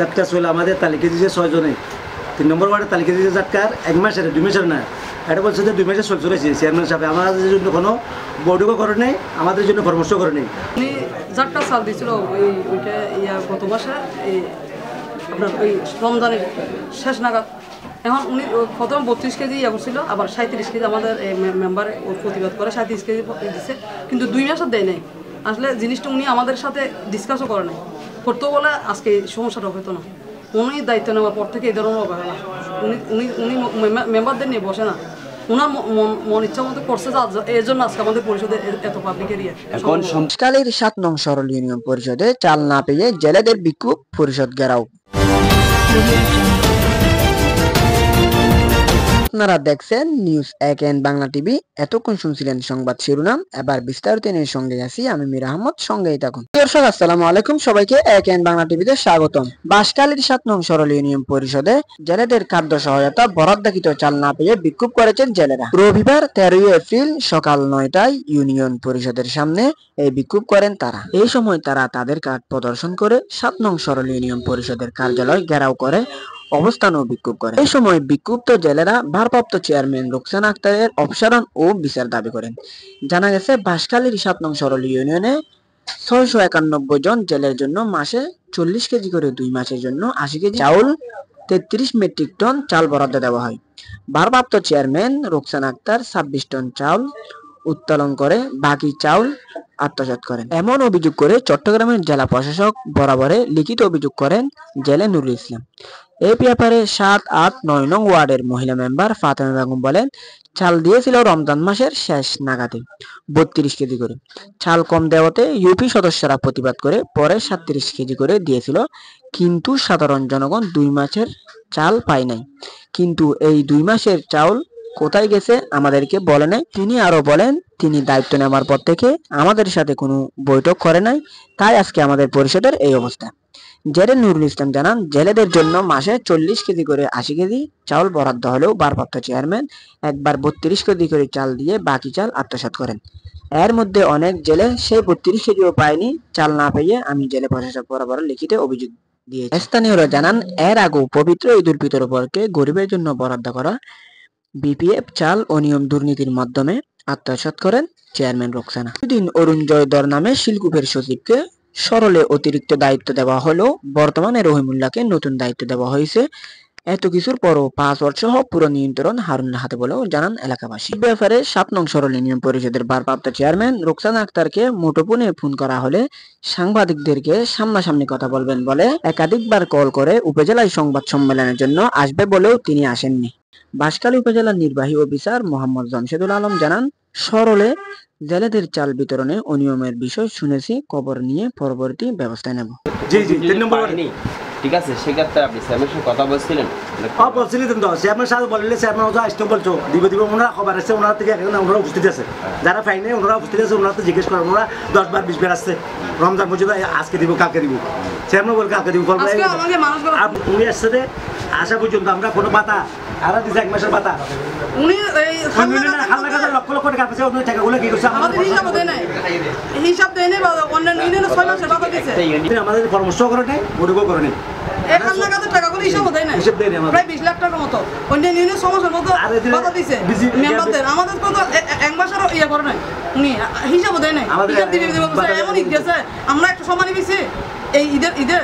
ঝাটকা ছিল আমাদের তালিকা দিয়েছে 6 জনে 3 নম্বর ওয়ার্ডে তালিকা দিয়েছে ঝাটকার 1 মাসের 2 মাসের না এটা বলছে যে 2 মাসে চলছে রয়েছে চেয়ারম্যান সাহেব আমাদের জন্য কোনো বৈঠকও করে নেই আমাদের জন্য পরামর্শ করে নেই উনি ঝাটকা চাল দিয়েছিল ওইটা গত মাসে আপনার ওই রমজানের শেষ নাগাদ এখন উনি প্রথম 32 কেজি করছিল আবার 37 কেজি আমাদের মেম্বার প্রতিবাদ করে 37 কেজি দিচ্ছে কিন্তু 2 মাসও দেয় নাই আসলে জিনিসটা উনি আমাদের সাথে ডিসকাসও করে নাই করতে বলে আজকে সমস্যাটা হতো না উনি দায়িত্ব নেওয়ার পর থেকে এই ধরনের অবহেলা উনি উনি উনি মেম্বারদের নিয়ে বসে না ওনার মন ইচ্ছা মতো করছে এই জন্য আজকে আমাদের পরিষদে এত পাবলিক এরিয়া এখন সমকালের 7 নং সরল ইউনিয়ন পরিষদে চাল না পেয়ে জেলেদের বিক্ষোভ পরিষদ ঘেরাও আপনারা দেখছেন নিউজ একেএন বাংলা টিভি এতক্ষণ শুনছিলেন সংবাদ শিরোনাম এবার বিস্তারিত নিয়ে সঙ্গে আছি আমি মীর আহমদ সঙ্গেই থাকুন দর্শক আসসালামু আলাইকুম সবাইকে একেএন বাংলা টিভিতে স্বাগতম বাঁশখালীর 7 নং সরল ইউনিয়ন পরিষদে জেলেদের খাদ্য সহায়তা বরাদ্দকৃত চাল না পেয়ে বিক্ষোভ করেছেন জেলেরা রবিবার 13 এপ্রিল সকাল 9টায় ইউনিয়ন পরিষদের সামনে এই বিক্ষোভ করেন তারা এই সময় তারা তাদের কার্ড প্রদর্শন করে 7 নং সরল ইউনিয়ন পরিষদের কার্যালয় ঘেরাও করে অবস্থান ও বিক্ষোভ করে এই সময় বিক্ষুব্ধ জেলেরা ভারপ্রাপ্ত চেয়ারম্যান রোকসানা আক্তারের অপসারণ ও বিচার দাবি করেন জানা গেছে বাঁশখালীর 7 নং সরল ইউনিয়নে 691 জন জেলের জন্য মাসে 40 কেজি করে 2 মাসের জন্য 80 কেজি চাউল 33 মেট্রিক টন চাল বরাদ্দ দেওয়া হয় ভারপ্রাপ্ত চেয়ারম্যান রোকসানা আক্তার 26 টন চাউল উত্তোলন করে বাকি চাউল আত্মসাৎ করেন এমন অভিযোগ করে চট্টগ্রামের জেলা প্রশাসক বরাবরে লিখিত অভিযোগ করেন জেলে নুরুল ইসলাম এই ব্যাপারে 7, 8, 9 নং ওয়ার্ডের মহিলা মেম্বার ফাতেমা বেগম বলেন চাল দিয়েছিল রমজান মাসের শেষ নাগাদে 32 কেজি করে চাল কম দেওয়াতে ইউপি সদস্যরা প্রতিবাদ করে পরে 37 কেজি করে দিয়েছিল কিন্তু সাধারণ জনগণ 2 মাসের চাল পায় নাই কিন্তু এই 2 মাসের চাউল কোথায় গেছে আমাদেরকে বলে নাই তিনি আরো বলেন তিনি দায়িত্ব নেওয়ার পর থেকে আমাদের সাথে কোনো বৈঠক করে নাই তাই আজকে আমাদের পরিষদের এই অবস্থা জেলে নুরুল ইসলাম জানান জেলেদের জন্য মাসে 40 কেজি করে 80 কেজি চাউল বরাদ্দ হলেও ভারপ্রাপ্ত চেয়ারম্যান একবার 32 কেজি করে চাল দিয়ে বাকি চাল আত্মসাৎ করেন এর মধ্যে অনেক জেলে সেই 32 কেজিও পায়নি চাল না পেয়ে আমি জেলে প্রশাসক বরাবর লিখিত অভিযোগ দিয়েছি স্থানীয়রা জানান এর আগেও পবিত্র ঈদ উল ফিতর উপলক্ষে গরিবের জন্য বরাদ্দ করা বিপিএফ চাল অনিয়ম দুর্নীতির মাধ্যমে আত্মসাৎ করেন চেয়ারম্যান রোকসানা দিন অরুণ জয়দর নামে শিলকুপের সচিবকে সরলে অতিরিক্ত দায়িত্ব দেওয়া হলো বর্তমানে রহিমুল্লাহকে নতুন দায়িত্ব দেওয়া হয়েছে এত কিছুর পরও 5 বছর সহ পুরো নিয়ন্ত্রণ হারুনের হাতে বলেও জানান এলাকাবাসী ব্যাপারে 7 নং সরল ইউনিয়ন পরিষদের ভারপ্রাপ্ত চেয়ারম্যান রোকসানা আক্তারকে মুঠোফোনে ফোন করা হলে সাংবাদিকদেরকে সামনাসামনি কথা বলবেন বলে একাধিকবার কল করে উপজেলায় সংবাদ সম্মেলনের জন্য আসবে বলেও তিনি আসেননি বাঁশখালী উপজেলার নির্বাহী অফিসার মোহাম্মদ জমশেদুল আলম জানান সরলে জেলেদের চাল বিতরণে অনিয়মের বিষয় শুনেছি খবর নিয়ে পরবর্তী ব্যবস্থা নেব জি জি 3 নম্বর ওয়ার্ডে ঠিক আছে সেক্ষেত্রে আপনি চেয়ারম্যানের সাথে কথা বলছিলেন বলছিলেন তো চেয়ারম্যান সাহেব বললে চেয়ারম্যান ওরা আসতে বলছো দিব ওনারা খবর আছে ওনারা থেকে এখানে ওনারা উপস্থিত আছে যারা পাই নাই ওনারা উপস্থিত আছে ওনারা তো জিজ্ঞেস করেন ওনারা 10 বার 20 বার আসছে রমজান পর্যন্ত আজকে দিব কালকে দিব চেয়ারম্যান বল কালকে দিব উনি আসছে আসা পর্যন্ত আমরা কোনো পাতা আর দিছে 1 মাসের পাতা উনি এই লক্ষ লক্ষ টাকা পেছে ওই টাকাগুলো কি করছে আমাদের হিসাব দেয় নাই বা অন্যান্য ইউনিয়নে 6 মাসের পাতা দিয়েছে আমাদের পরামর্শ করে নাই বৈঠকও করে নাই এক লাখের টাকাগুলো হিসাব দেয় না হিসাব দেয় না প্রায় 20 লাখ টাকার মতো অন্যান্য ইউনিয়নে 6 মাসের মতো পাতা দিয়েছে মেম্বারদের আমাদের কত 1 মাসেরও করে নাই উনি হিসাব দেয় নাই হিসাব দিবে বলছে এমন গেছে আমরা একটা সম্মানী পেয়েছি এই ঈদের